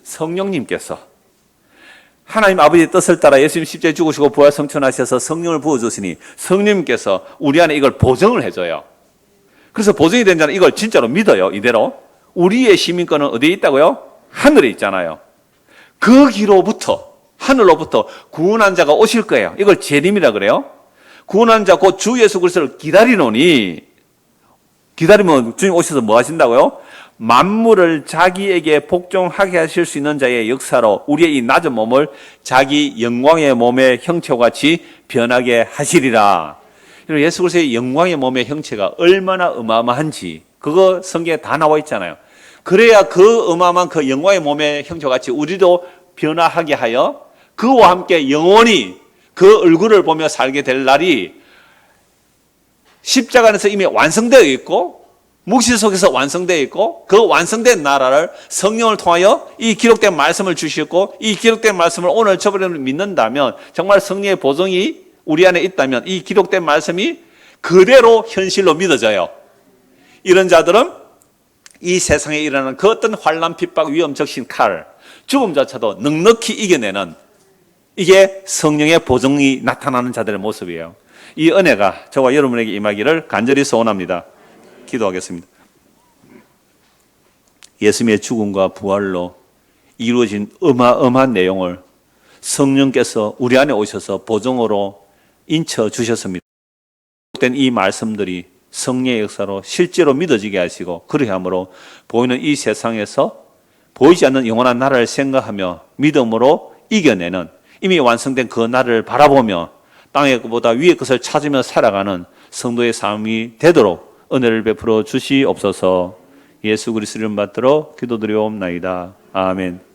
성령님께서. 하나님 아버지의 뜻을 따라 예수님 십자가에 죽으시고 부활 성천하셔서 성령을 부어주시니 성령님께서 우리 안에 이걸 보증을 해줘요. 그래서 보증이 된 자는 이걸 진짜로 믿어요. 이대로. 우리의 시민권은 어디에 있다고요? 하늘에 있잖아요. 그 기로부터, 하늘로부터 구원한 자가 오실 거예요. 이걸 재림이라 그래요. 구원한 자 곧 주 예수 그리스도를 기다리노니, 기다리면 주님 오셔서 뭐 하신다고요? 만물을 자기에게 복종하게 하실 수 있는 자의 역사로 우리의 이 낮은 몸을 자기 영광의 몸의 형체와 같이 변하게 하시리라. 예수 그리스도의 영광의 몸의 형체가 얼마나 어마어마한지 그거 성경에 다 나와 있잖아요. 그래야 그 어마어마한 그 영광의 몸의 형체와 같이 우리도 변화하게 하여 그와 함께 영원히 그 얼굴을 보며 살게 될 날이 십자가 안에서 이미 완성되어 있고 묵시 속에서 완성되어 있고 그 완성된 나라를 성령을 통하여 이 기록된 말씀을 주셨고 이 기록된 말씀을 오늘 저번에 믿는다면 정말 성령의 보증이 우리 안에 있다면 이 기록된 말씀이 그대로 현실로 믿어져요. 이런 자들은 이 세상에 일어나는 그 어떤 환난, 핍박, 위험, 적신, 칼, 죽음조차도 넉넉히 이겨내는 이게 성령의 보증이 나타나는 자들의 모습이에요. 이 은혜가 저와 여러분에게 임하기를 간절히 소원합니다. 기도하겠습니다. 예수님의 죽음과 부활로 이루어진 어마어마한 내용을 성령께서 우리 안에 오셔서 보증으로 인쳐 주셨습니다. 된 이 말씀들이 성령의 역사로 실제로 믿어지게 하시고 그렇게 함으로 보이는 이 세상에서 보이지 않는 영원한 나라를 생각하며 믿음으로 이겨내는 이미 완성된 그 나라를 바라보며 땅의 것보다 위의 것을 찾으며 살아가는 성도의 삶이 되도록 은혜를 베풀어 주시옵소서. 예수 그리스도를 받들어 기도드리옵나이다. 아멘.